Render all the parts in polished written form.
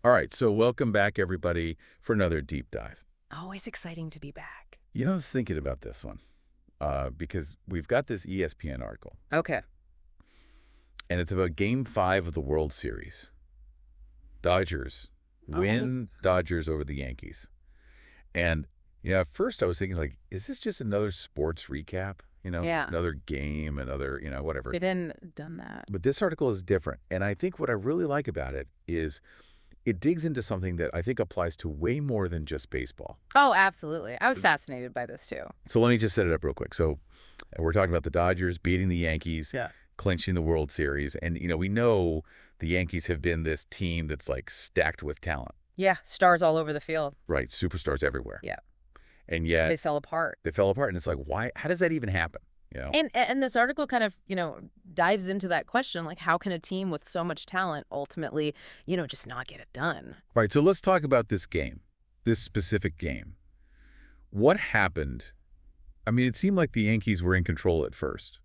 All right, so welcome back, everybody, for another deep dive. Always exciting to be back. I was thinking about this one because we've got this ESPN article, Okay. and it's about Game 5 of the World Series. Dodgers Oh, win, Dodgers over the Yankees. And, at first I was thinking, like, is this just another sports recap? yeah. Another game, another, whatever. Been done that. But this article is different. And I think what I really like about it is it digs into something that I think applies to way more than just baseball. Oh, absolutely. I was fascinated by this too. So let me just set it up real quick. So we're talking about the Dodgers beating the Yankees, Yeah. clinching the World Series. And, we know the Yankees have been this team that's like stacked with talent, Yeah. Stars all over the field. right? Superstars everywhere. Yeah. And They yet fell apart. they fell apart. And it's like, why? How does that even happen? And this article kind of, dives into that question, like how can a team with so much talent ultimately, just not get it done? Right. So let's talk about this game, this specific game. What happened? I mean, it seemed like the Yankees were in control at first.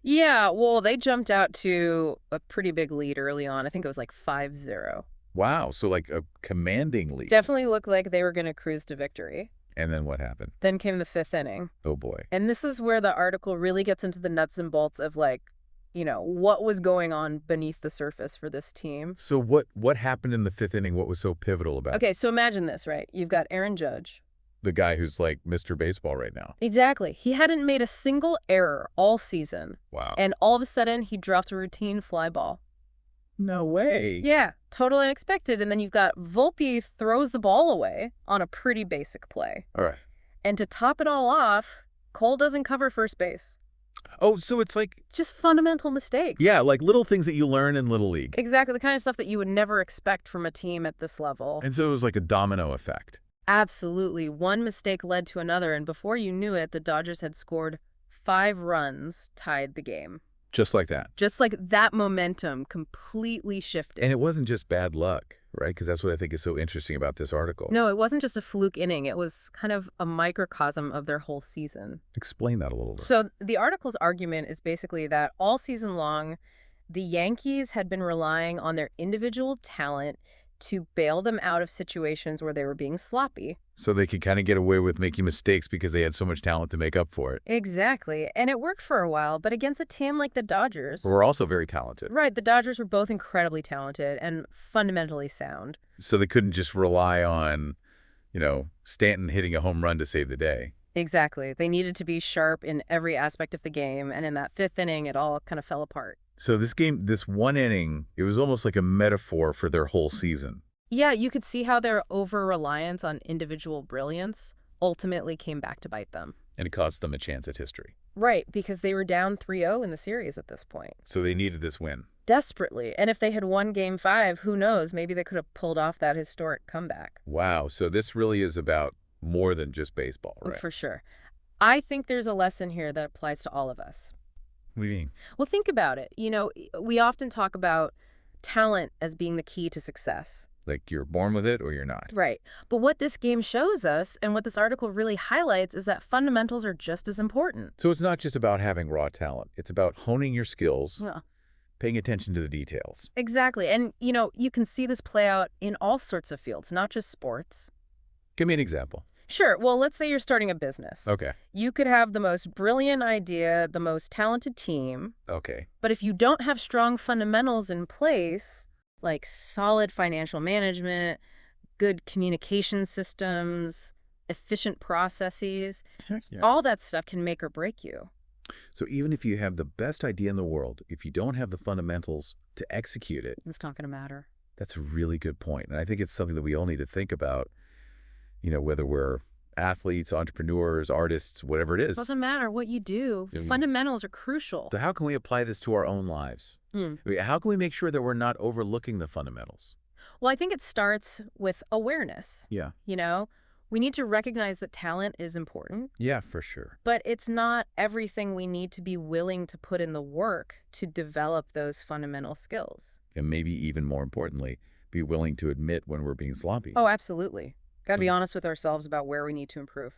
Yeah, well, they jumped out to a pretty big lead early on. I think it was like 5-0. Wow. So like a commanding lead. Definitely looked like they were going to cruise to victory. And then what happened? Then came the fifth inning. Oh, boy. And this is where the article really gets into the nuts and bolts of like, what was going on beneath the surface for this team. So what happened in the fifth inning? What was so pivotal about it? Okay, so imagine this, right? You've got Aaron Judge. The guy who's like Mr. Baseball right now. Exactly. He hadn't made a single error all season. Wow. And all of a sudden, he dropped a routine fly ball. No way. Yeah, totally unexpected. And then you've got Volpe throws the ball away on a pretty basic play. All right. And to top it all off, Cole doesn't cover first base. Oh, so it's like, Just fundamental mistakes. yeah, like little things that you learn in Little League. Exactly, the kind of stuff that you would never expect from a team at this level. And so it was like a domino effect. Absolutely. One mistake led to another, and before you knew it, the Dodgers had scored 5 runs, tied the game. Just like that. Just like that momentum completely shifted. And it wasn't just bad luck, right? Because that's what I think is so interesting about this article. No, it wasn't just a fluke inning. It was kind of a microcosm of their whole season. Explain that a little bit. So the article's argument is basically that all season long, the Yankees had been relying on their individual talent to bail them out of situations where they were being sloppy. So they could kind of get away with making mistakes because they had so much talent to make up for it. Exactly. And it worked for a while, but against a team like the Dodgers. But we're also very talented. Right, the Dodgers were both incredibly talented and fundamentally sound. So they couldn't just rely on, Stanton hitting a home run to save the day. Exactly. They needed to be sharp in every aspect of the game, and in that fifth inning, it all kind of fell apart. So this game, this one inning, it was almost like a metaphor for their whole season. Yeah, you could see how their over-reliance on individual brilliance ultimately came back to bite them. And it cost them a chance at history. Right, because they were down 3-0 in the series at this point. So they needed this win. Desperately. And if they had won Game 5, who knows, maybe they could have pulled off that historic comeback. Wow. So this really is about more than just baseball, right? For sure. I think there's a lesson here that applies to all of us. What do you mean? Well, think about it. We often talk about talent as being the key to success. Like you're born with it or you're not. Right. But what this game shows us, and what this article really highlights, is that fundamentals are just as important. So it's not just about having raw talent. It's about honing your skills, Yeah. paying attention to the details. Exactly. And, you can see this play out in all sorts of fields, not just sports. Give me an example. Sure. Well, let's say you're starting a business. Okay. You could have the most brilliant idea, the most talented team, Okay. but if you don't have strong fundamentals in place, like solid financial management, good communication systems, efficient processes, Yeah. all that stuff can make or break you. So even if you have the best idea in the world, if you don't have the fundamentals to execute it, It's not going to matter. that's a really good point. And I think it's something that we all need to think about, whether we're athletes, entrepreneurs, artists, whatever it is. Doesn't matter what you do. Yeah. Fundamentals are crucial. So how can we apply this to our own lives? Hmm. I mean, how can we make sure that we're not overlooking the fundamentals? Well, I think it starts with awareness. Yeah. We need to recognize that talent is important, Yeah, for sure. but it's not everything we need to be willing to put in the work to develop those fundamental skills. And maybe even more importantly, be willing to admit when we're being sloppy. Oh, absolutely. Got to be Mm. honest with ourselves about where we need to improve.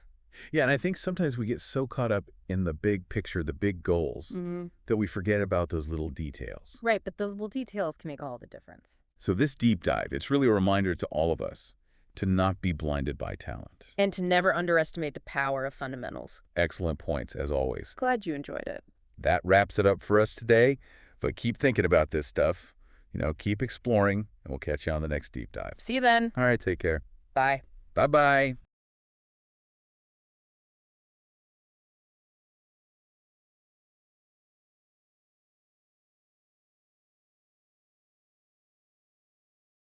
Yeah, and I think sometimes we get so caught up in the big picture, the big goals, Mm-hmm. that we forget about those little details. Right, but those little details can make all the difference. So this deep dive, it's really a reminder to all of us to not be blinded by talent. And to never underestimate the power of fundamentals. Excellent points, as always. Glad you enjoyed it. That wraps it up for us today, but keep thinking about this stuff. Keep exploring, and we'll catch you on the next deep dive. See you then. All right, take care. Bye. Bye-bye.